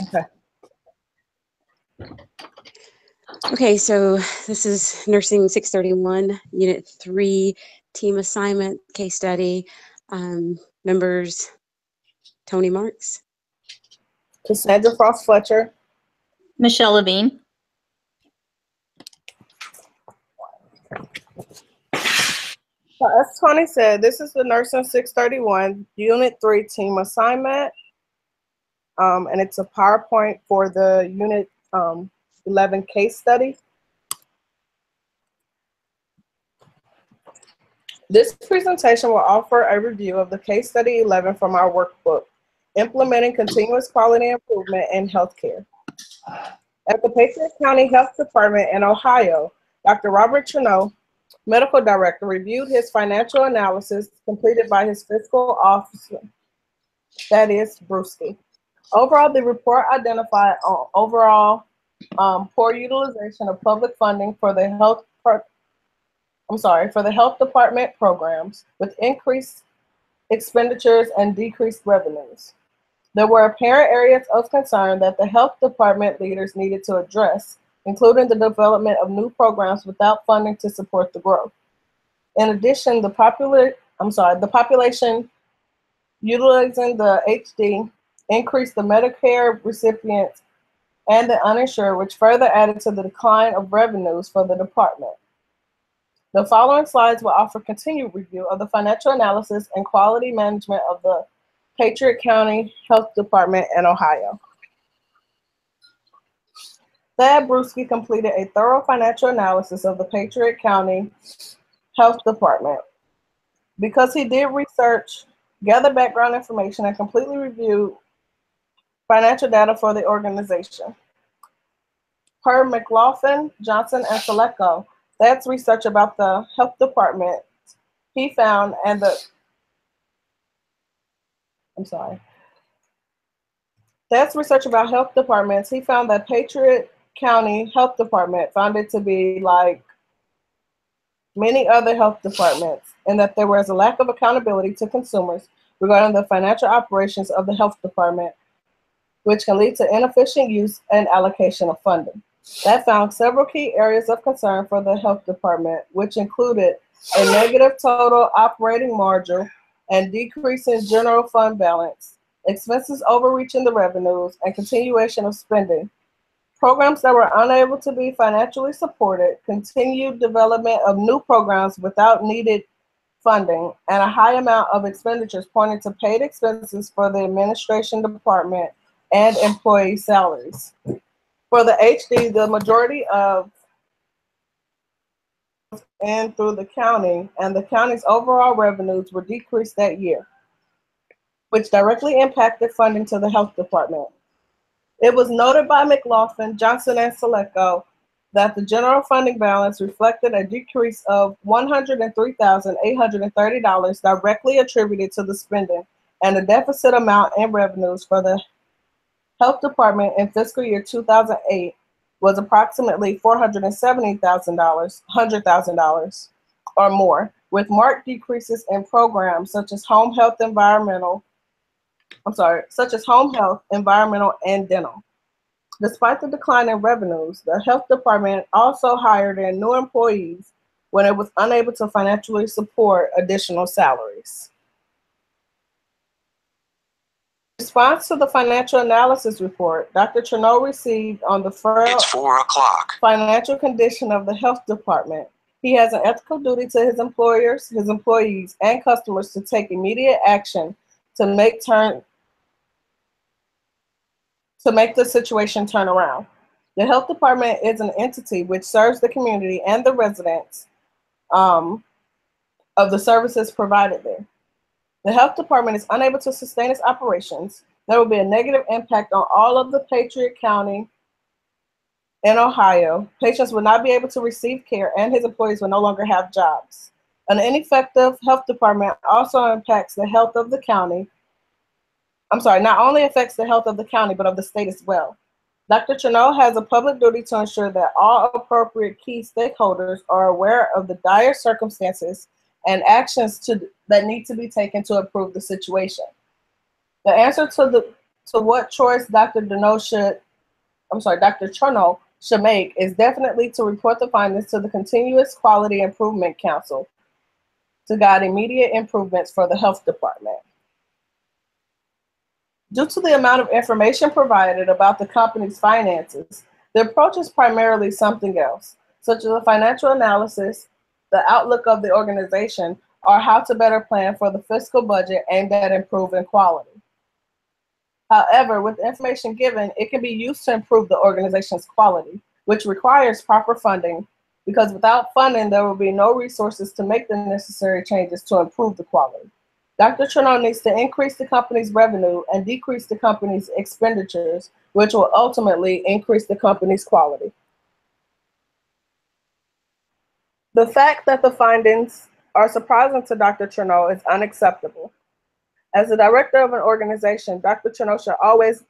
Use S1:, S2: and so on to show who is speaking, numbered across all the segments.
S1: Okay.
S2: Okay, so this is Nursing 631, Unit 3, Team Assignment, Case Study. Members, Tony Marks.
S1: Cassandra Frost Fletcher.
S3: Michelle Levine.
S1: So as Tony said, this is the Nursing 631 Unit 3 Team Assignment. And it's a PowerPoint for the Unit 11 case study. This presentation will offer a review of the case study 11 from our workbook, Implementing Continuous Quality Improvement in Healthcare. At the Patriot County Health Department in Ohio, Dr. Robert Chernow, Medical Director, reviewed his financial analysis completed by his fiscal officer, that is, Brewski. Overall, the report identified overall poor utilization of public funding for the health department programs, with increased expenditures and decreased revenues. There were apparent areas of concern that the health department leaders needed to address, including the development of new programs without funding to support the growth. In addition, the population utilizing the HD increased the Medicare recipients and the uninsured, which further added to the decline of revenues for the department. The following slides will offer continued review of the financial analysis and quality management of the Patriot County Health Department in Ohio. Thad Brewski completed a thorough financial analysis of the Patriot County Health Department. Because he did research, gathered background information, and completely reviewed financial data for the organization. Per McLaughlin, Johnson, and Seleko, that's research about the health department he found, and that's research about health departments. He found that Patriot County Health Department found it to be like many other health departments, and that there was a lack of accountability to consumers regarding the financial operations of the health department, which can lead to inefficient use and allocation of funding. That found several key areas of concern for the health department, which included a negative total operating margin and decrease in general fund balance, expenses overreaching the revenues, and continuation of spending. Programs that were unable to be financially supported, continued development of new programs without needed funding, and a high amount of expenditures pointing to paid expenses for the administration department and employee salaries. For the HD, the majority of and through the county, and the county's overall revenues were decreased that year, which directly impacted funding to the health department. It was noted by McLaughlin, Johnson, and Seleko that the general funding balance reflected a decrease of $103,830 directly attributed to the spending, and a deficit amount in revenues for the health department in fiscal year 2008 was approximately $100,000 or more, with marked decreases in programs such as home health, environmental, and dental. Despite the decline in revenues, the health department also hired in new employees when it was unable to financially support additional salaries. In response to the financial analysis report, Dr. Chernow received on the frail financial condition of the health department. He has an ethical duty to his employers, his employees, and customers to take immediate action to make the situation turn around. The health department is an entity which serves the community and the residents of the services provided there. The health department is unable to sustain its operations. There will be a negative impact on all of the Patriot County in Ohio. Patients will not be able to receive care, and his employees will no longer have jobs. An ineffective health department also impacts the health of the county. Not only affects the health of the county, but of the state as well. Dr. Chernow has a public duty to ensure that all appropriate key stakeholders are aware of the dire circumstances and actions that need to be taken to improve the situation. The answer to to what choice Dr. Chernow should make is definitely to report the findings to the Continuous Quality Improvement Council to guide immediate improvements for the health department. Due to the amount of information provided about the company's finances, the approach is primarily something else, such as a financial analysis, the outlook of the organization, or how to better plan for the fiscal budget aimed at improving quality. However, with the information given, it can be used to improve the organization's quality, which requires proper funding, because without funding, there will be no resources to make the necessary changes to improve the quality. Dr. Chernow needs to increase the company's revenue and decrease the company's expenditures, which will ultimately increase the company's quality. The fact that the findings are surprising to Dr. Chernow is unacceptable. As the director of an organization, Dr. Chernow should always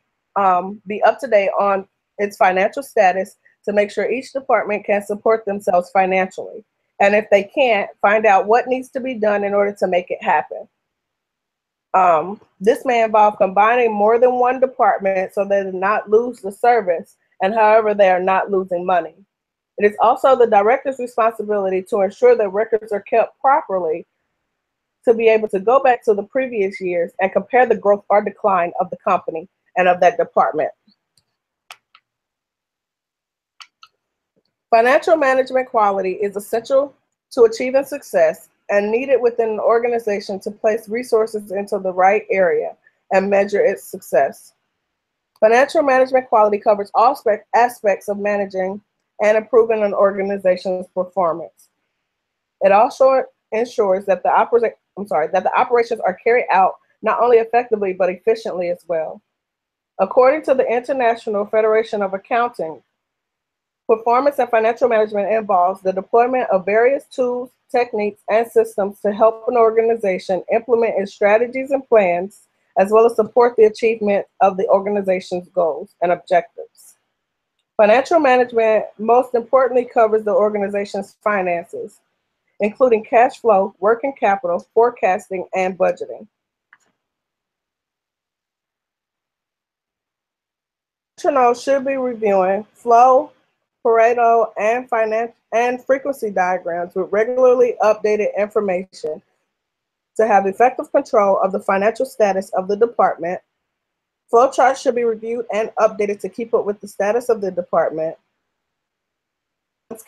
S1: be up to date on its financial status to make sure each department can support themselves financially. And if they can't, find out what needs to be done in order to make it happen. This may involve combining more than one department so they do not lose the service, and however, they are not losing money. It is also the director's responsibility to ensure that records are kept properly to be able to go back to the previous years and compare the growth or decline of the company and of that department. Financial management quality is essential to achieving success and needed within an organization to place resources into the right area and measure its success. Financial management quality covers all aspects of managing and improving an organization's performance. It also ensures that the operations are carried out not only effectively but efficiently as well. According to the International Federation of Accounting, performance and financial management involves the deployment of various tools, techniques, and systems to help an organization implement its strategies and plans, as well as support the achievement of the organization's goals and objectives. Financial management most importantly covers the organization's finances, including cash flow, working capital, forecasting, and budgeting. Chernow should be reviewing flow, Pareto, and frequency diagrams with regularly updated information to have effective control of the financial status of the department. Flowcharts should be reviewed and updated to keep up with the status of the department.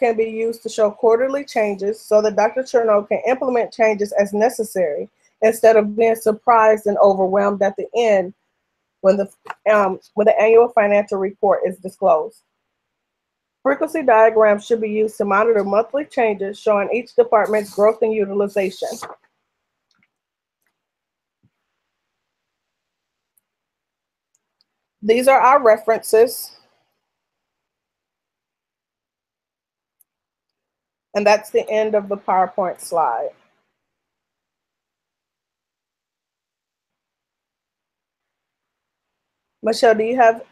S1: Can be used to show quarterly changes so that Dr. Chernow can implement changes as necessary instead of being surprised and overwhelmed at the end when the annual financial report is disclosed. Frequency diagrams should be used to monitor monthly changes showing each department's growth and utilization. These are our references. And that's the end of the PowerPoint slide. Michelle, do you have